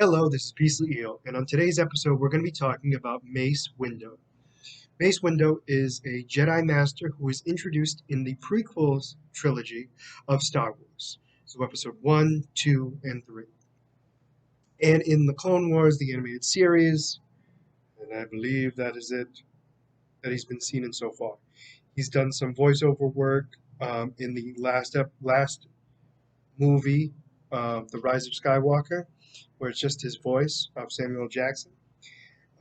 Hello, this is Beastly Eel, and on today's episode, we're going to be talking about Mace Windu. Mace Windu is a Jedi Master who was introduced in the prequels trilogy of Star Wars. So, episode 1, 2, and 3. And in the Clone Wars, the animated series, and I believe that is it that he's been seen in so far. He's done some voiceover work in the last movie, The Rise of Skywalker, where it's just his voice of Samuel Jackson.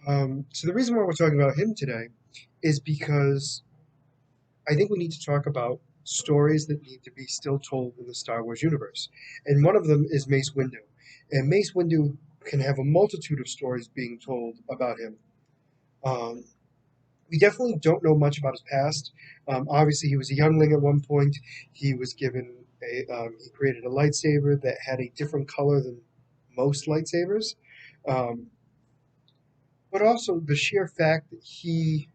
So the reason why we're talking about him today is because I think we need to talk about stories that need to be still told in the Star Wars universe. And one of them is Mace Windu. And Mace Windu can have a multitude of stories being told about him. Um, we definitely don't know much about his past. Obviously, he was a youngling at one point. He was given he created a lightsaber that had a different color than most lightsabers. Um, but also the sheer fact that he's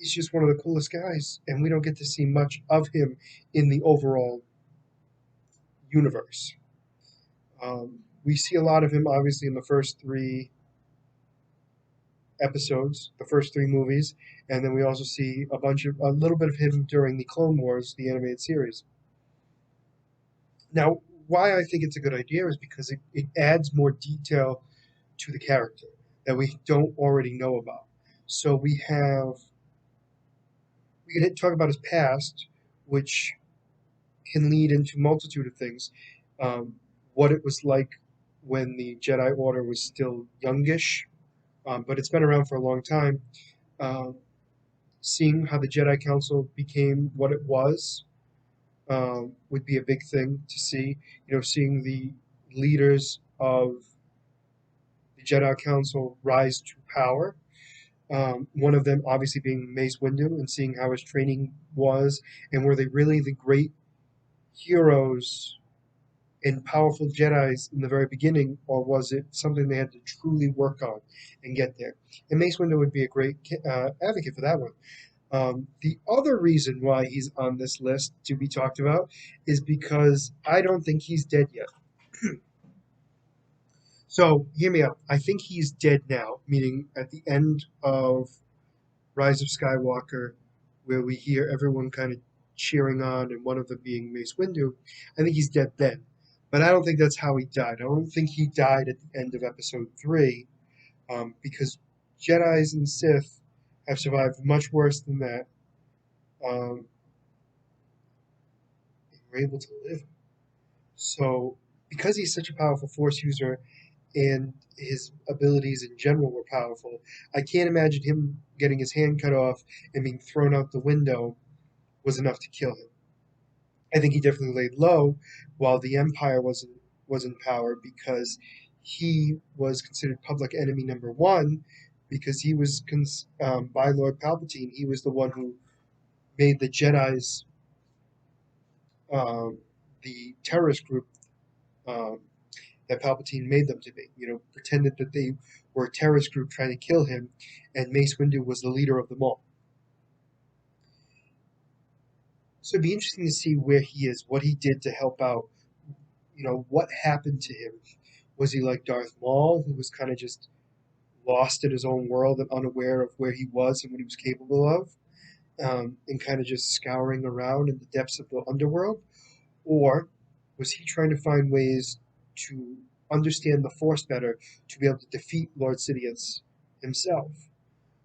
just one of the coolest guys, and we don't get to see much of him in the overall universe. We see a lot of him, obviously, in the first three episodes, the first three movies, and then we also see a little bit of him during the Clone Wars, the animated series. Now, why I think it's a good idea is because it adds more detail to the character that we don't already know about. So we can talk about his past, which can lead into a multitude of things. Um, what it was like when the Jedi Order was still youngish, but it's been around for a long time. Um, Seeing how the Jedi Council became what it was would be a big thing to see. Seeing the leaders of the Jedi Council rise to power. One of them obviously being Mace Windu, and seeing how his training was, and were they really the great heroes and powerful Jedi's in the very beginning, or was it something they had to truly work on and get there? And Mace Windu would be a great advocate for that one. The other reason why he's on this list to be talked about is because I don't think he's dead yet. So, hear me out. I think he's dead now, meaning at the end of Rise of Skywalker, where we hear everyone kind of cheering on, and one of them being Mace Windu. I think he's dead then. But I don't think that's how he died. I don't think he died at the end of episode 3, because Jedi's and Sith have survived much worse than that. Um, and were able to live. So, because he's such a powerful Force user and his abilities in general were powerful, I can't imagine him getting his hand cut off and being thrown out the window was enough to kill him. I think he definitely laid low while the Empire was in power, because he was considered public enemy number one, because he was by Lord Palpatine. He was the one who made the Jedi's um, the terrorist group um, that Palpatine made them to be. Pretended that they were a terrorist group trying to kill him, and Mace Windu was the leader of them all. So it'd be interesting to see where he is, what he did to help out. What happened to him? Was he like Darth Maul, who was kind of just lost in his own world and unaware of where he was and what he was capable of, and kind of just scouring around in the depths of the underworld? Or was he trying to find ways to understand the Force better to be able to defeat Lord Sidious himself?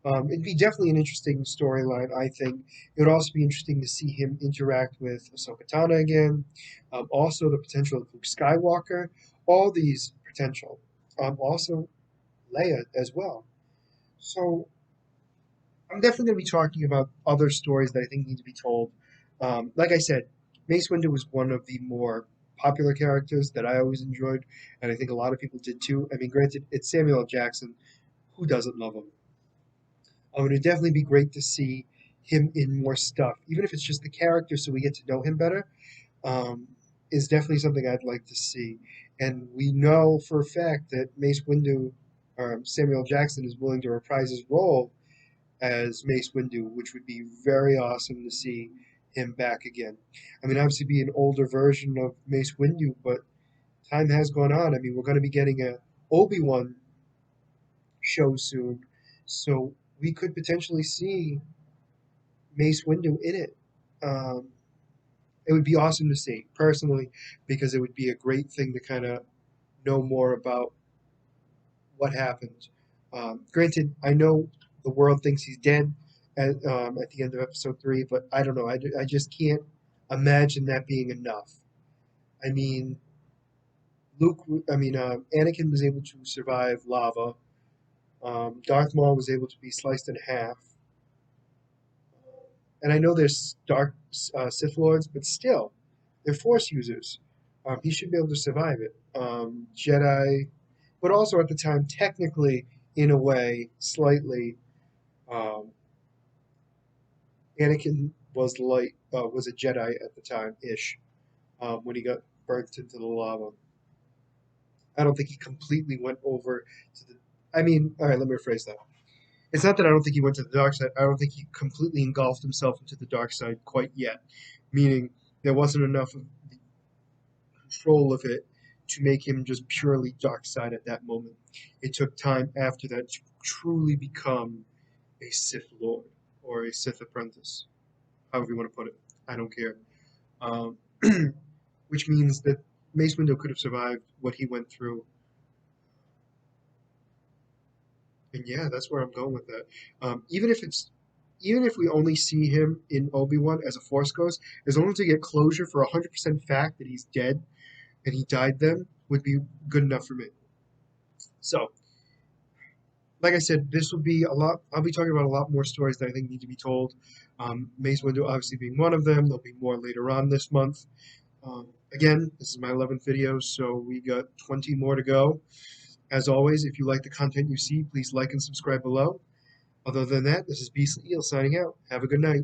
It'd be definitely an interesting storyline, I think. It would also be interesting to see him interact with Ahsoka Tano again. Also, the potential of Luke Skywalker. All these potential. Also, Leia as well. So, I'm definitely going to be talking about other stories that I think need to be told. Like I said, Mace Windu was one of the more popular characters that I always enjoyed, and I think a lot of people did too. I mean, granted, it's Samuel L. Jackson. Who doesn't love him? It would definitely be great to see him in more stuff, even if it's just the character, so we get to know him better. Um, is definitely something I'd like to see. And we know for a fact that Mace Windu, or Samuel Jackson, is willing to reprise his role as Mace Windu, which would be very awesome to see him back again. I mean, obviously, be an older version of Mace Windu, but time has gone on. I mean, we're going to be getting a Obi-Wan show soon, so we could potentially see Mace Windu in it. Um, it would be awesome to see personally, because it would be a great thing to kind of know more about what happened. Granted, I know the world thinks he's dead at the end of episode three, but I don't know. I just can't imagine that being enough. I mean, Anakin was able to survive lava. Darth Maul was able to be sliced in half. And I know there's dark Sith Lords, but still, they're Force users. He should be able to survive it. Jedi, but also at the time, technically, in a way, slightly, um, Anakin was a Jedi at the time ish when he got burnt into the lava. I don't think he completely went over to the. I mean, all right, let me rephrase that. It's not that I don't think he went to the dark side. I don't think he completely engulfed himself into the dark side quite yet. Meaning there wasn't enough of the control of it to make him just purely dark side at that moment. It took time after that to truly become a Sith Lord or a Sith apprentice, however you want to put it. I don't care. Um, which means that Mace Windu could have survived what he went through. And yeah, that's where I'm going with that. Even if we only see him in Obi-Wan as a Force Ghost, as long as we get closure for 100% fact that he's dead and he died then, would be good enough for me. So, like I said, this will be a lot. I'll be talking about a lot more stories that I think need to be told. Mace Windu obviously being one of them. There'll be more later on this month. Again, this is my 11th video, so we got 20 more to go. As always, if you like the content you see, please like and subscribe below. Other than that, this is Beastly Eel signing out. Have a good night.